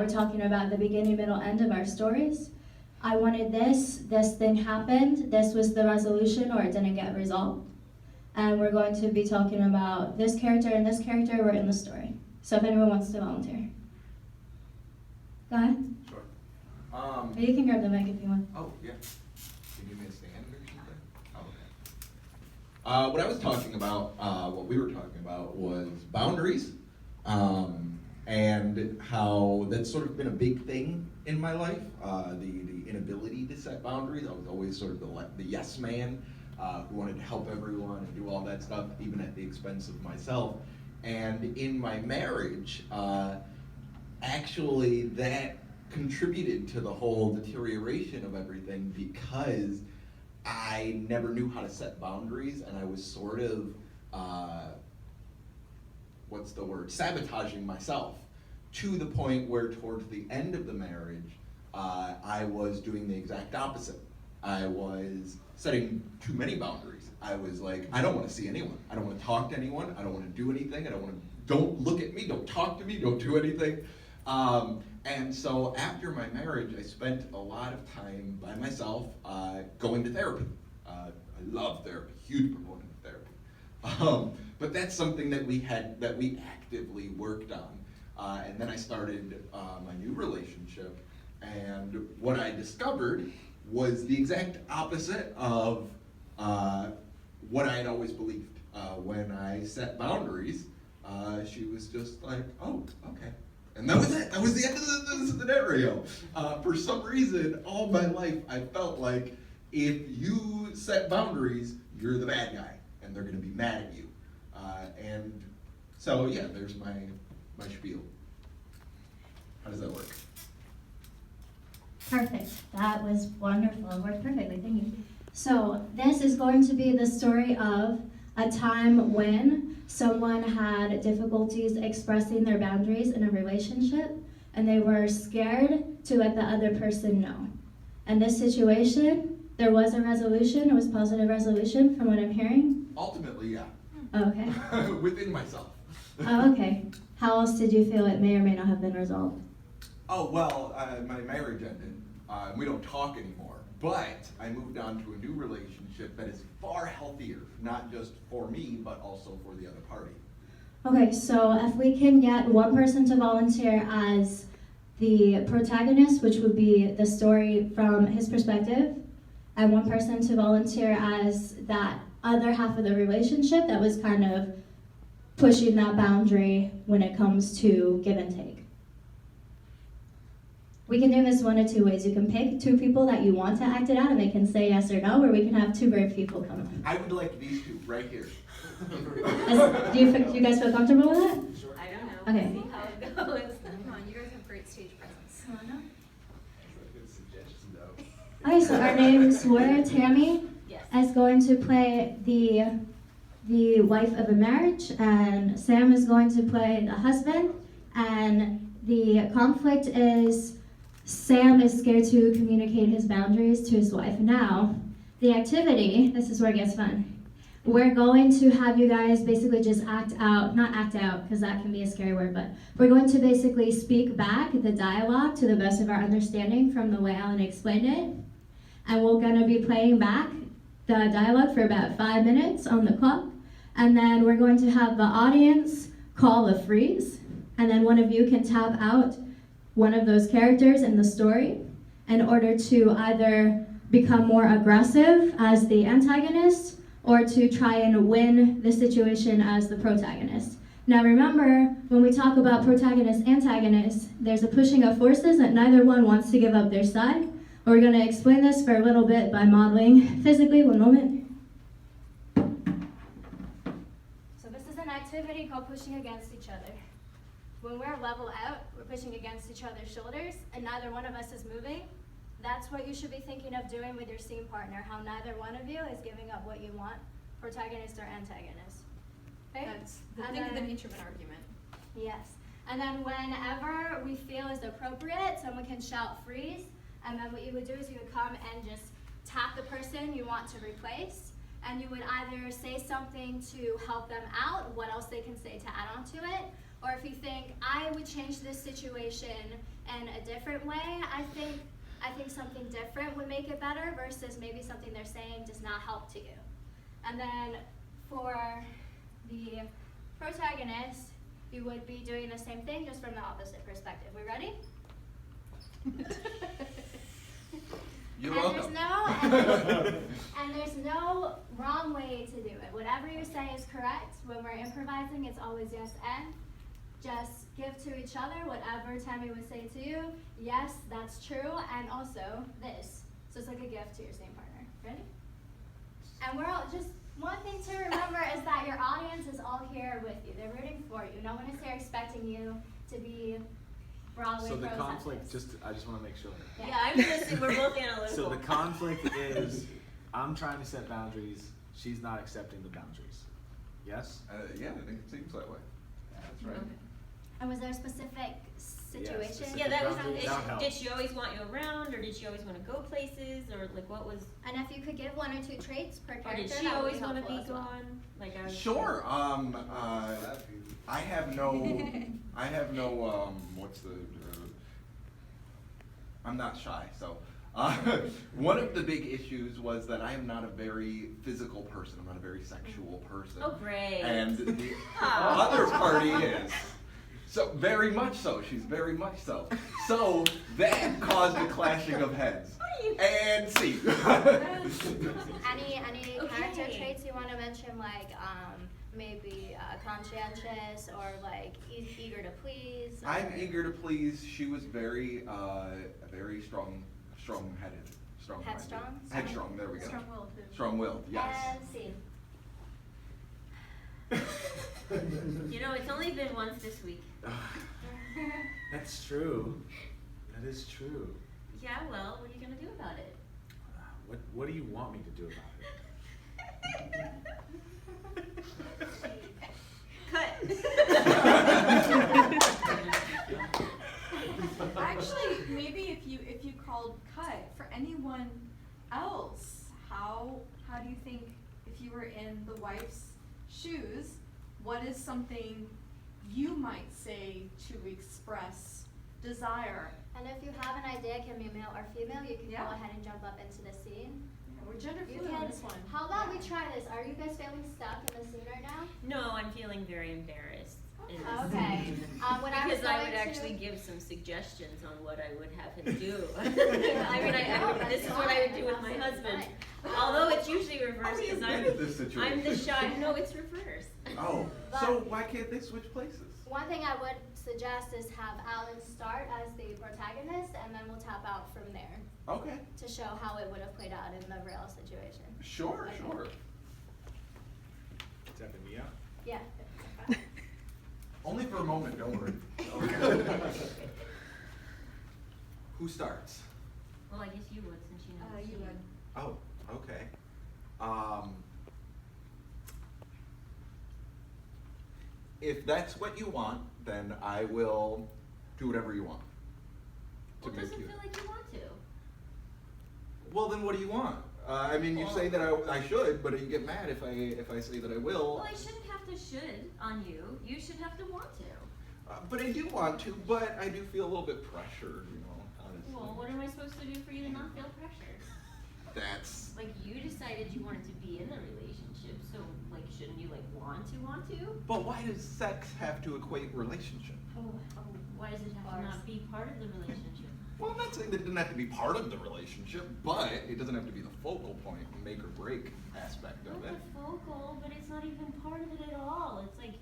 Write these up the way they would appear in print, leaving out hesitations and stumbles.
We're talking about the beginning, middle, end of our stories. I wanted this thing happened, this was the resolution, or it didn't get resolved. And we're going to be talking about this character and this character were in the story. So if anyone wants to volunteer. Go ahead. Sure. Or you can grab the mic if you want. Oh, yeah. Can you give me a stand or something? Oh, okay. What I was talking about, what we were talking about was boundaries, and how that's sort of been a big thing in my life, the inability to set boundaries. I was always sort of the yes man, who wanted to help everyone and do all that stuff, even at the expense of myself. And in my marriage, actually that contributed to the whole deterioration of everything, because I never knew how to set boundaries, and I was sort of, sabotaging myself, to the point where towards the end of the marriage, I was doing the exact opposite. I was setting too many boundaries. I was like, I don't want to see anyone. I don't want to talk to anyone. I don't want to do anything. Don't look at me. Don't talk to me. Don't do anything. And so after my marriage, I spent a lot of time by myself, going to therapy. I love therapy, huge proponent of therapy. But that's something that we actively worked on. And then I started my new relationship, and what I discovered was the exact opposite of what I had always believed. When I set boundaries, she was just like, oh, okay. And that was it. That was the end of the scenario. For some reason, all my life, I felt like if you set boundaries, you're the bad guy, and they're going to be mad at you. And so, yeah, there's my spiel. How does that work? Perfect. That was wonderful. It worked perfectly. Thank you. So this is going to be the story of a time when someone had difficulties expressing their boundaries in a relationship, and they were scared to let the other person know. And this situation, there was a resolution. It was positive resolution from what I'm hearing. Ultimately, yeah. Oh, okay. Within myself. Oh, okay. How else did you feel it may or may not have been resolved? Oh, well, my marriage ended. We don't talk anymore. But I moved on to a new relationship that is far healthier, not just for me, but also for the other party. Okay, so if we can get one person to volunteer as the protagonist, which would be the story from his perspective, and one person to volunteer as that other half of the relationship that was kind of pushing that boundary when it comes to give and take. We can do this one of two ways. You can pick two people that you want to act it out, and they can say yes or no, or we can have two brave people come on. I would like these two right here. Do you guys feel comfortable with that? Sure. I don't know. Okay. See how it goes. Come on, you guys have great stage presence. Come on up. That's a good suggestion, though. Okay, so our names were Tammy Yes. is going to play the wife of a marriage, and Sam is going to play the husband, and the conflict is Sam is scared to communicate his boundaries to his wife. Now, the activity, this is where it gets fun. We're going to have you guys basically just not act out, because that can be a scary word, but we're going to basically speak back the dialogue to the best of our understanding from the way Alan explained it. And we're going to be playing back the dialogue for about 5 minutes on the clock. And then we're going to have the audience call a freeze. And then one of you can tap out one of those characters in the story in order to either become more aggressive as the antagonist or to try and win the situation as the protagonist. Now remember, when we talk about protagonist, antagonist, there's a pushing of forces that neither one wants to give up their side. We're going to explain this for a little bit by modeling physically. One moment. So this is an activity called pushing against each other. When we're level out, we're pushing against each other's shoulders, and neither one of us is moving. That's what you should be thinking of doing with your scene partner, how neither one of you is giving up what you want, protagonist or antagonist. Okay? Think of an introvert argument. Yes. And then whenever we feel is appropriate, someone can shout freeze, and then what you would do is you would come and just tap the person you want to replace, and you would either say something to help them out, what else they can say to add on to it, Or if you think, I would change this situation in a different way, I think something different would make it better versus maybe something they're saying does not help to you. And then for the protagonist, you would be doing the same thing just from the opposite perspective. We ready? You're and welcome. There's no wrong way to do it. Whatever you say is correct. When we're improvising, it's always yes and. Just give to each other whatever Tammy would say to you. Yes, that's true, and also this. So it's like a gift to your same partner. Ready? And we're all just, one thing to remember is that your audience is all here with you. They're rooting for you. No one is here expecting you to be Broadway So the pro conflict, success. I just want to make sure. Yeah, I'm listening. We're both analytical. So the conflict is, I'm trying to set boundaries, she's not accepting the boundaries. Yes? Yeah, I think it seems that way. That's right. And was there a specific situation? specific Yeah, that was. boundaries. That helps. Did she always want you around, or did she always want to go places, or like what was? And if you could give one or two traits per Or character, did she that would always be want to helpful be as well. gone? Like I was. Sure. I have no. What's the? I'm not shy, so. One of the big issues was that I am not a very physical person. I'm not a very sexual person. Oh, great. And the Aw. other party is. So very much so. She's very much so. So that caused a clashing of heads. And see. Any character Okay. traits you want to mention, like maybe conscientious or like eager to please? I'm or- eager to please. She was very strong-headed, strong-minded. Headstrong? Headstrong. There we go. Strong-willed. Strong-willed. Yes. And scene. You know, it's only been once this week. That's true. That is true. Yeah, well, what are you gonna do about it? What do you want me to do about Actually, maybe if you called cut for anyone else, how do you think if you were in the wife's shoes, what is something you might say to express desire? And if you have an idea, it can be male or female, you can Yeah. go ahead and jump up into the scene. Yeah, we're gender You fluid on can, this one. how about we Yeah. try this? Are you guys feeling stuck in the scene right now? No, I'm feeling very embarrassed. in this. Okay. When I was Because I going would actually to- give some suggestions on what I would have him do. I mean, this is what I would do with my husband. Although it's usually reversed How do you because win in this situation? I'm the shy. No, it's reversed. Oh, so why can't they switch places? One thing I would suggest is have Alan start as the protagonist, and then we'll tap out from there Okay. to show how it would have played out in the real situation. Sure, sure. Tapping me out? Yeah. Only for a moment, don't worry. Who starts? Well, I guess you would since you know. the You scene. would. Oh, okay. If that's what you want, then I will do whatever you want. Well, it doesn't feel like you want to. Well, then what do you want? I mean, you say that I should, but you get mad if I say that I will. Well, I shouldn't have to should on you. You should have to want to. But I do want to, but I do feel a little bit pressured, you know, honestly. Well, what am I supposed to do for you to not feel pressure? That's, Like, you decided you wanted to be in the relationship, so, like, shouldn't you, like, want to? but why does sex have to equate relationship? Why does it have to not be part of the relationship? Well, I'm not saying that it doesn't have to be part of the relationship, but it doesn't have to be the focal point, make or break aspect of Not it. the focal, but it's not even part of it at all. It's like,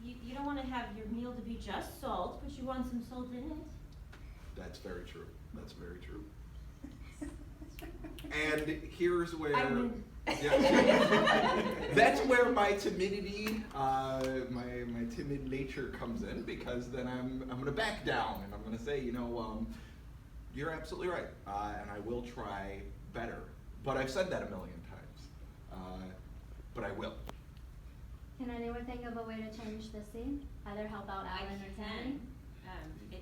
you don't want to have your meal to be just salt, but you want some salt in it. That's very true. That's very true. And here's where, I win. yeah, that's where my timidity, my timid nature comes in, because then I'm gonna back down and I'm gonna say, you know, you're absolutely right, and I will try better. But I've said that a million times, but I will. Can anyone think of a way to change the scene? Either help out Alan or Tammy?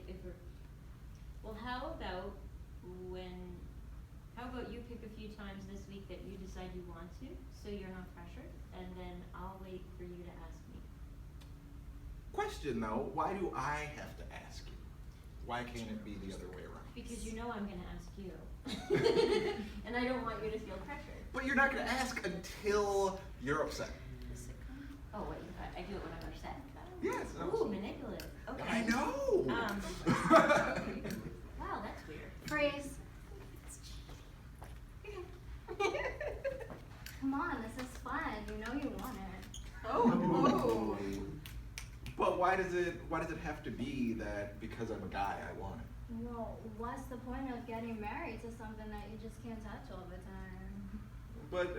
If we're, well, how about you pick a few times this week that you decide you want to, so you're not pressured, and then I'll wait for you to ask me. Question. question though. Why do I have to ask you? Why can't it be the other way around? Because you know I'm gonna ask you. And I don't want you to feel pressured. But you're not gonna ask until you're upset. Oh, wait, I do it when I'm upset? Yes. Ooh, manipulative, okay. I know. Wow, that's weird. Freeze. Come on, this is fun. You know you want it. Oh. But why does it have to be that because I'm a guy I want it? Well, what's the point of getting married to something that you just can't touch all the time? But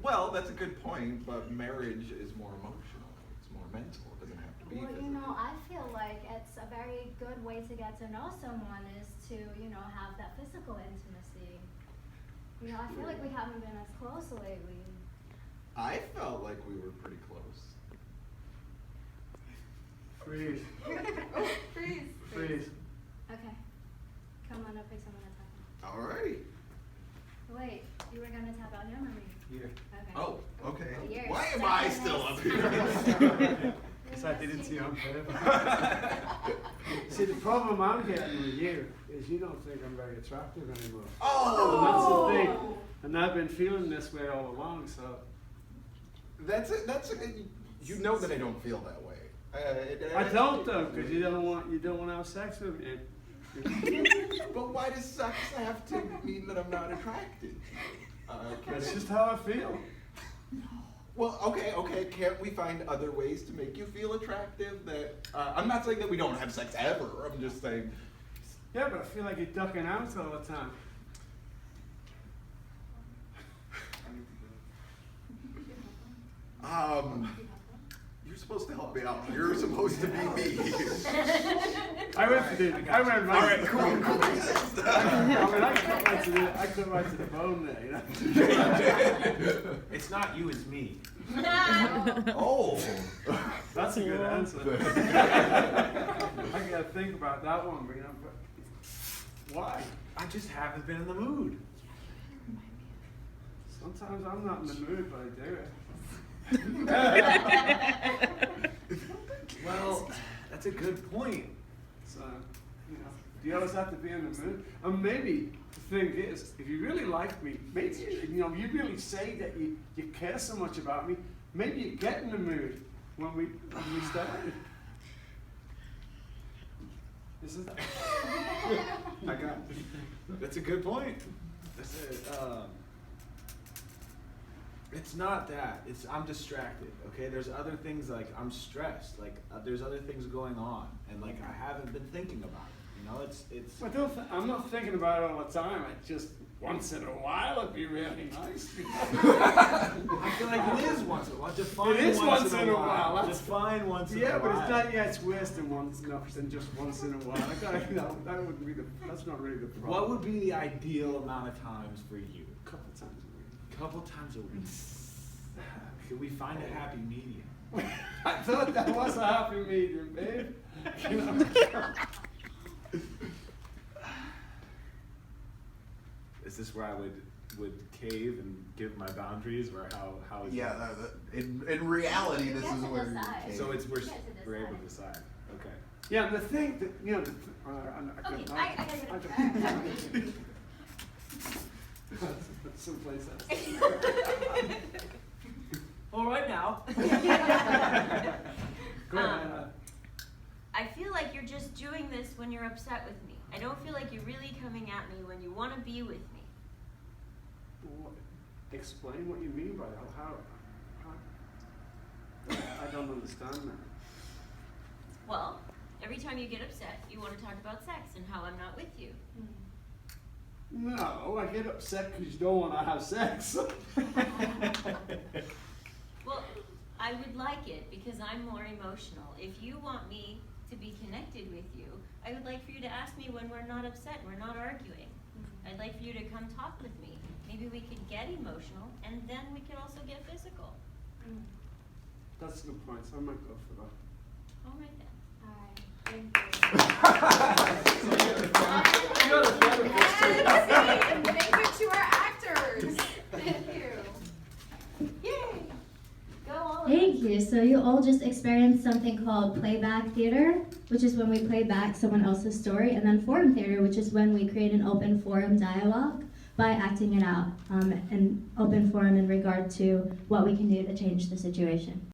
well, that's a good point. But marriage is more emotional. It's more mental. It doesn't have to be. Well, physical. I feel like it's a very good way to get to know someone is to, have that physical intimacy. I feel like we haven't been as close lately. I felt like we were pretty close. Freeze. Oh, freeze. Freeze. Okay. Come on up, pick someone to tap Alrighty. on. Wait, you were gonna tap out him or me? Here. Okay. Oh, okay. You're Why am I second still up best. here? Because I didn't see you on purpose. See, the problem I'm getting with you is you don't think I'm very attractive anymore. Oh, And that's the thing. And I've been feeling this way all along, so. that's it. You know that I don't feel that way. I don't though, because you don't want to have sex with me. But why does sex have to mean that I'm not attracted? That's just how I feel. Well, okay. Can't we find other ways to make you feel attractive? That I'm not saying that we don't have sex ever. I'm just saying. Yeah, but I feel like you're ducking out all the time. You're supposed to help me out. You're supposed to be me. I went All right, cool. I cut right to the bone there, It's not you, it's me. Oh. That's a good answer. I gotta think about that one, but why? I just haven't been in the mood. Sometimes I'm not in the mood, but I do it. Well, that's a good point. So, do you always have to be in the mood? And maybe the thing is, if you really like me, maybe you really say that you care so much about me. Maybe you get in the mood when we start. Isn't that? I got. That's a good point. It's not that. I'm distracted. Okay, there's other things like I'm stressed. Like there's other things going on, and like I haven't been thinking about it. It's. I'm not thinking about it all the time. I just once in a while it'd be really nice. I feel like it is once in a while. Define It is once in a while. That's- Define once in a Yeah, while. but it's not. Yeah, it's worse than just once in a while. That wouldn't be that's not really the problem. What would be the ideal amount of times for you? A couple times a week. Couple times a week. Could we find a happy medium? I thought that was a happy medium, babe. Is this where I would cave and give my boundaries, or how is Yeah. that? In reality, You this get is to where. decide. So we're You get to we're able to decide. decide. Okay. Yeah, the thing that Okay, I gotta get up there. someplace else. All right now. Go ahead. I feel like you're just doing this when you're upset with me. I don't feel like you're really coming at me when you want to be with me. Explain what you mean by that. How? I don't understand that. Well, every time you get upset, you want to talk about sex and how I'm not with you. No, I get upset because you don't want to have sex. Well, I would like it because I'm more emotional. If you want me to be connected with you, I would like for you to ask me when we're not upset, we're not arguing. I'd like for you to come talk with me. Maybe we could get emotional and then we could also get physical. That's a good point. So I might go for that. All right then. And thank you to our actors. Thank you. Yay! Go all of us. Thank you. So you all just experienced something called playback theater, which is when we play back someone else's story, and then forum theater, which is when we create an open forum dialogue by acting it out, an open forum in regard to what we can do to change the situation.